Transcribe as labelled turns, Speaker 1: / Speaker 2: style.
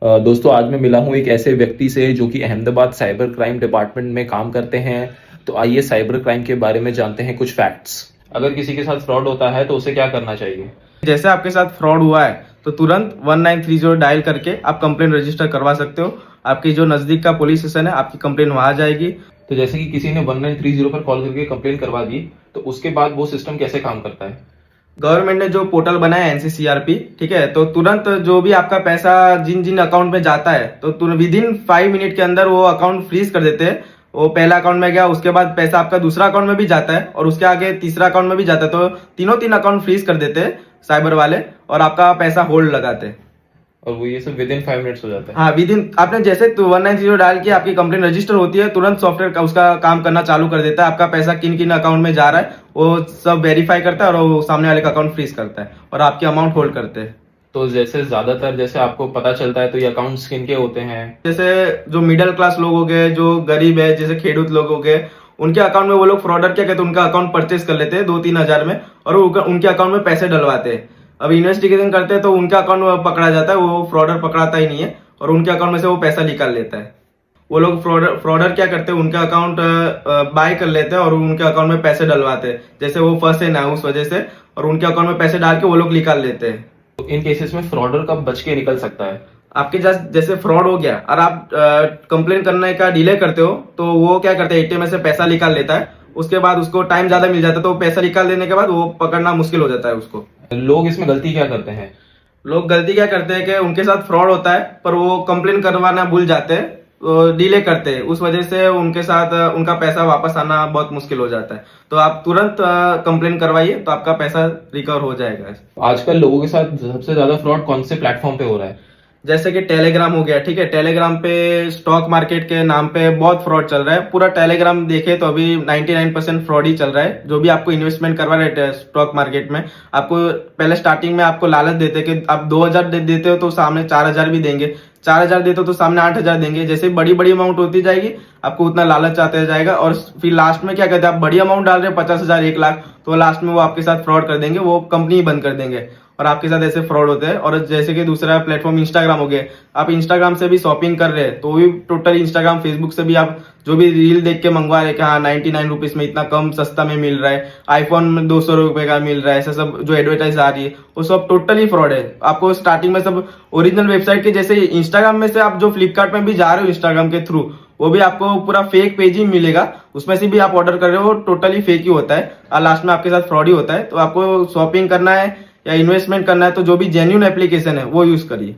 Speaker 1: दोस्तों आज मैं मिला हूँ एक ऐसे व्यक्ति से जो कि अहमदाबाद साइबर क्राइम डिपार्टमेंट में काम करते हैं। तो आइए साइबर क्राइम के बारे में जानते हैं कुछ फैक्ट्स। अगर किसी के साथ फ्रॉड होता है तो उसे क्या करना चाहिए?
Speaker 2: जैसे आपके साथ फ्रॉड हुआ है तो तुरंत 1930 डायल करके आप कंप्लेन रजिस्टर करवा सकते हो। आपकी जो नजदीक का पुलिस स्टेशन है आपकी कंप्लेन वहां आ जाएगी।
Speaker 1: तो जैसे कि किसी ने 1930 पर कॉल करके कंप्लेन करवा दी, तो उसके बाद वो सिस्टम कैसे काम करता है?
Speaker 2: गवर्नमेंट ने जो पोर्टल बनाया है एनसीसीआरपी, ठीक है, तो तुरंत जो भी आपका पैसा जिन जिन अकाउंट में जाता है तो विद इन 5 मिनट के अंदर वो अकाउंट फ्रीज कर देते हैं। वो पहला अकाउंट में गया, उसके बाद पैसा आपका दूसरा अकाउंट में भी जाता है और उसके आगे तीसरा अकाउंट में भी जाता है, तो तीनों तीन अकाउंट फ्रीज कर देते हैं साइबर वाले और आपका पैसा होल्ड लगाते हैं।
Speaker 1: और वो ये सब विद इन 5 मिनट्स हो जाता है?
Speaker 2: हाँ, विद इन आपने जैसे 190 डाल के आपकी कंप्लेन रजिस्टर होती है, तुरंत सॉफ्टवेयर का उसका काम करना चालू कर देता है। आपका पैसा किन किन अकाउंट में जा रहा है वो सब वेरीफाई करता है और वो सामने वाले का अकाउंट फ्रीज करता है और आपकी अमाउंट होल्ड करते हैं।
Speaker 1: तो जैसे ज्यादातर जैसे आपको पता चलता है तो ये अकाउंट्स किन के होते हैं?
Speaker 2: जैसे जो मिडिल क्लास लोग हो गए, जो गरीब है, जैसे खेडूत लोग हो गए, उनके अकाउंट में वो लोग फ्रॉडर क्या कहते हैं, उनका अकाउंट परचेज कर लेते हैं 2-3 हजार में और उनके अकाउंट में पैसे डलवाते हैं। अब इन्वेस्टिगेशन करते हैं तो उनका अकाउंट पकड़ा जाता है, वो फ्रॉडर पकड़ाता ही नहीं है और उनके अकाउंट में से वो पैसा निकाल लेता है। वो लोग फ्रॉडर क्या करते हैं, उनका अकाउंट बाय कर लेते हैं और उनके अकाउंट में पैसे डलवाते हैं, जैसे वो फंसे ना उस वजह से, और उनके अकाउंट में पैसे डाल के वो लोग निकाल लेते हैं।
Speaker 1: तो इन केसेस में फ्रॉडर कब बच के निकल सकता है?
Speaker 2: आपके जैसे फ्रॉड हो गया और आप कंप्लेन करने का डिले करते हो तो वो क्या करते हैं, एटीएम में से पैसा निकाल लेता है। उसके बाद उसको टाइम ज्यादा मिल जाता है तो पैसा निकाल देने के बाद वो पकड़ना मुश्किल हो जाता है उसको।
Speaker 1: लोग इसमें गलती क्या करते हैं?
Speaker 2: लोग गलती क्या करते हैं कि उनके साथ फ्रॉड होता है पर वो कंप्लेन करवाना भूल जाते हैं, तो डिले करते हैं, उस वजह से उनके साथ उनका पैसा वापस आना बहुत मुश्किल हो जाता है। तो आप तुरंत कंप्लेन करवाइए तो आपका पैसा रिकवर हो जाएगा।
Speaker 1: आजकल लोगों के साथ सबसे ज्यादा फ्रॉड कौन से प्लेटफॉर्म पे हो रहा है?
Speaker 2: जैसे कि टेलीग्राम हो गया, ठीक है, टेलीग्राम पे स्टॉक मार्केट के नाम पे बहुत फ्रॉड चल रहा है। पूरा टेलीग्राम देखे तो अभी 99% फ्रॉड ही चल रहा है। जो भी आपको इन्वेस्टमेंट करवा रहे हैं स्टॉक मार्केट में, आपको पहले स्टार्टिंग में आपको लालच देते कि आप 2000 देते हो तो सामने 4000 भी देंगे, 4000 देते हो तो सामने 8000 देंगे। जैसे बड़ी बड़ी अमाउंट होती जाएगी आपको उतना लालच आता जाएगा और फिर लास्ट में क्या कहते हैं, आप बड़ी अमाउंट डाल रहे हैं 50,000 1 लाख, तो लास्ट में वो आपके साथ फ्रॉड कर देंगे, वो कंपनी ही बंद कर देंगे और आपके साथ ऐसे फ्रॉड होते हैं। और जैसे कि दूसरा प्लेटफॉर्म इंस्टाग्राम हो गया, आप इंस्टाग्राम से भी शॉपिंग कर रहे हैं तो भी टोटल इंस्टाग्राम फेसबुक से भी आप जो भी रील देख के मंगवा रहे हैं कि हाँ 99 रुपीज में इतना कम सस्ता में मिल रहा है, आईफोन में 200 रुपए का मिल रहा है, ऐसा सब जो एडवर्टाइज आ रही है वो सब टोटली फ्रॉड है। आपको स्टार्टिंग में सब ओरिजिनल वेबसाइट के जैसे इंस्टाग्राम में से आप जो फ्लिपकार्ट में भी जा रहे हो इंस्टाग्राम के थ्रू, वो भी आपको पूरा फेक पेज ही मिलेगा, उसमें से भी आप ऑर्डर कर रहे हो टोटली फेक ही होता है और लास्ट में आपके साथ फ्रॉड ही होता है। तो आपको शॉपिंग करना है या इन्वेस्टमेंट करना है तो जो भी जेन्युइन एप्लीकेशन है वो यूज करिए।